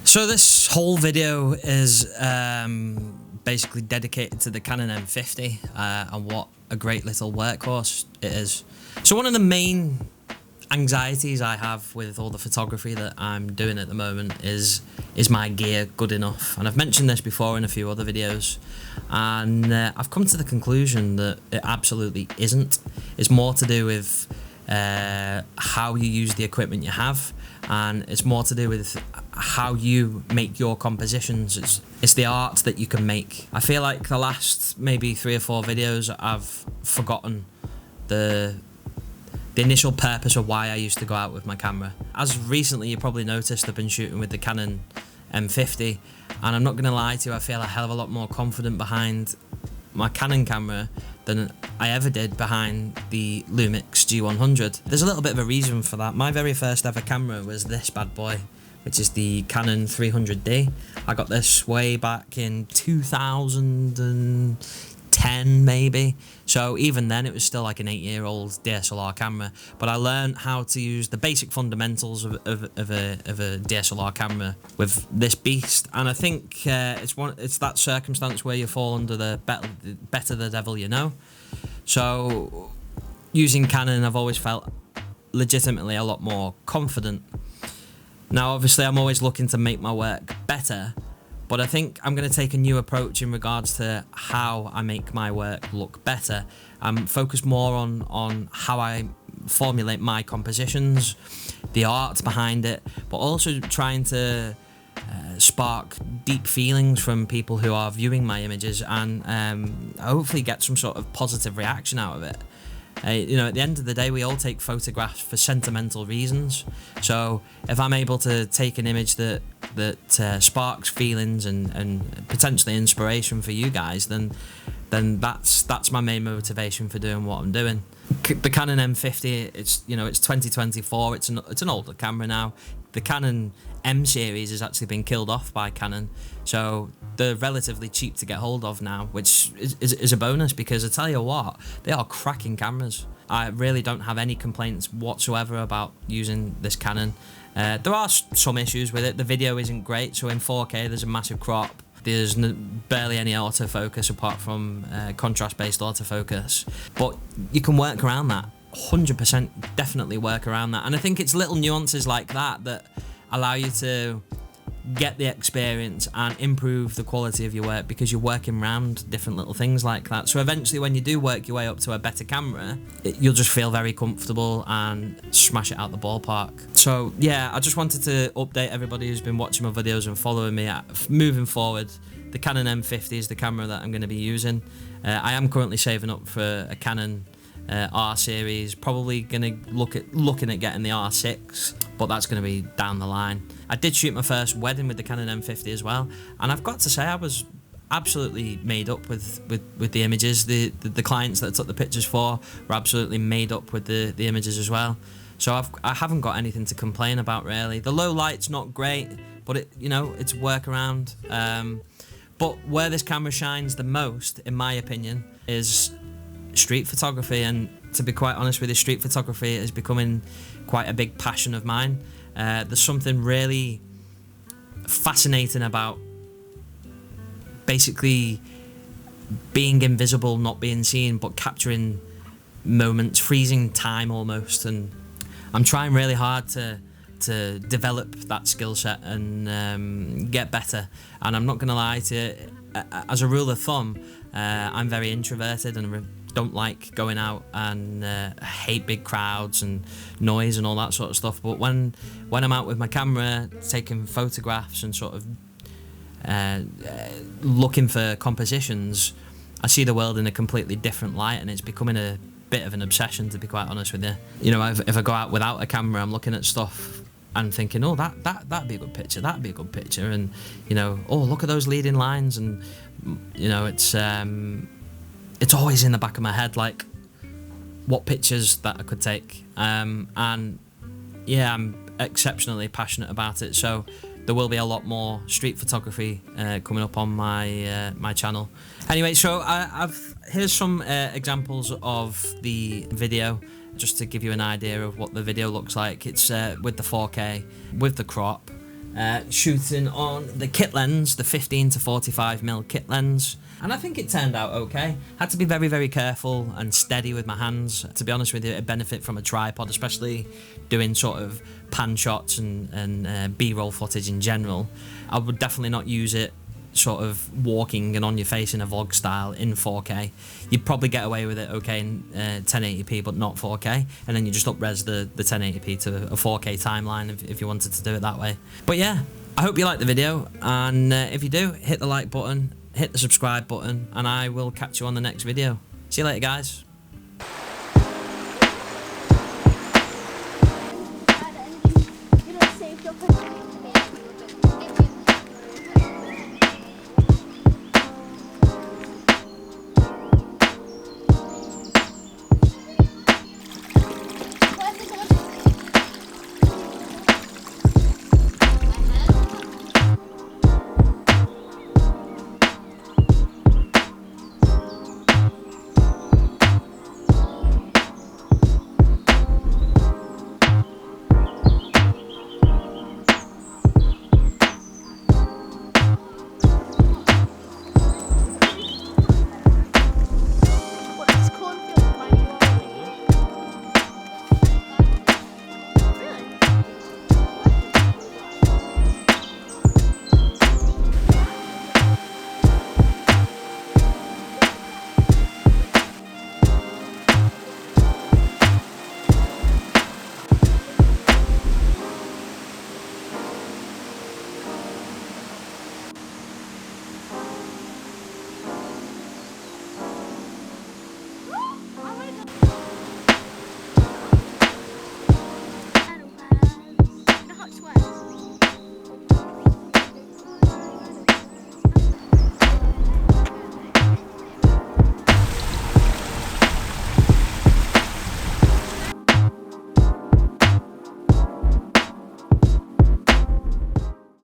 So this whole video is basically dedicated to the Canon M50 and what a great little workhorse it is. So one of the main anxieties I have with all the photography that I'm doing at the moment is my gear good enough? And I've mentioned this before in a few other videos, and I've come to the conclusion that it absolutely isn't. It's more to do with how you use the equipment you have, and it's more to do with how you make your compositions. It's the art that you can make. I feel like the last maybe 3 or 4 videos I've forgotten the initial purpose of why I used to go out with my camera. As recently you probably noticed, I've been shooting with the Canon M50, and I'm not going to lie to you, I feel a hell of a lot more confident behind my Canon camera than I ever did behind the Lumix G100. There's a little bit of a reason for that. My very first ever camera was this bad boy, which is the Canon 300D. I got this way back in 2010 maybe, so even then it was still like an 8-year-old DSLR camera, but I learned how to use the basic fundamentals of a DSLR camera with this beast. And I think it's that circumstance where you fall under the better the devil you know. So using Canon, I've always felt legitimately a lot more confident. Now obviously I'm always looking to make my work better, but I think I'm going to take a new approach in regards to how I make my work look better. I'm focused more on how I formulate my compositions, the art behind it, but also trying to spark deep feelings from people who are viewing my images, and hopefully get some sort of positive reaction out of it. You know, at the end of the day, we all take photographs for sentimental reasons. So if I'm able to take an image that sparks feelings and potentially inspiration for you guys, then that's my main motivation for doing what I'm doing. The Canon M50, it's 2024. It's an older camera now. The Canon M series has actually been killed off by Canon, so they're relatively cheap to get hold of now, which is a bonus, because I tell you what, they are cracking cameras. I really don't have any complaints whatsoever about using this Canon. There are some issues with it. The video isn't great, so in 4K there's a massive crop. There's barely any autofocus apart from contrast-based autofocus, but you can work around that. 100% definitely work around that, and I think it's little nuances like that that allow you to get the experience and improve the quality of your work, because you're working around different little things like that. So eventually when you do work your way up to a better camera, you'll just feel very comfortable and smash it out the ballpark. So yeah, I just wanted to update everybody who's been watching my videos and following me. Moving forward, the Canon M50 is the camera that I'm going to be using. I am currently saving up for a Canon R series, probably gonna looking at getting the R6, but that's gonna be down the line. I did shoot my first wedding with the Canon M50 as well, and I've got to say I was absolutely made up with the images. The clients that I took the pictures for were absolutely made up with the images as well. So I haven't got anything to complain about really. The low light's not great, but it's workaround. But where this camera shines the most, in my opinion, is street photography. And to be quite honest with you, street photography is becoming quite a big passion of mine. There's something really fascinating about basically being invisible, not being seen, but capturing moments, freezing time almost. And I'm trying really hard to develop that skill set and get better. And I'm not gonna lie to you, as a rule of thumb, I'm very introverted and don't like going out, and hate big crowds and noise and all that sort of stuff. But when I'm out with my camera taking photographs and sort of looking for compositions, I see the world in a completely different light, and it's becoming a bit of an obsession, to be quite honest with you. You know, if I go out without a camera, I'm looking at stuff and thinking, oh, that'd be a good picture, that'd be a good picture, and oh, look at those leading lines, and it's always in the back of my head, like what pictures that I could take. And yeah, I'm exceptionally passionate about it, so there will be a lot more street photography coming up on my my channel. Anyway, so here's some examples of the video, just to give you an idea of what the video looks like. It's with the 4K, with the crop, shooting on the kit lens, the 15 to 45mm kit lens, and I think it turned out okay. Had to be very, very careful and steady with my hands. To be honest with you, it benefit from a tripod, especially doing sort of pan shots and B-roll footage in general. I would definitely not use it sort of walking and on your face in a vlog style in 4K. You'd probably get away with it okay in 1080p, but not 4K, and then you just up-res the 1080p to a 4K timeline if you wanted to do it that way. But yeah, I hope you liked the video, and if you do, hit the like button, hit the subscribe button, and I will catch you on the next video. See you later, guys.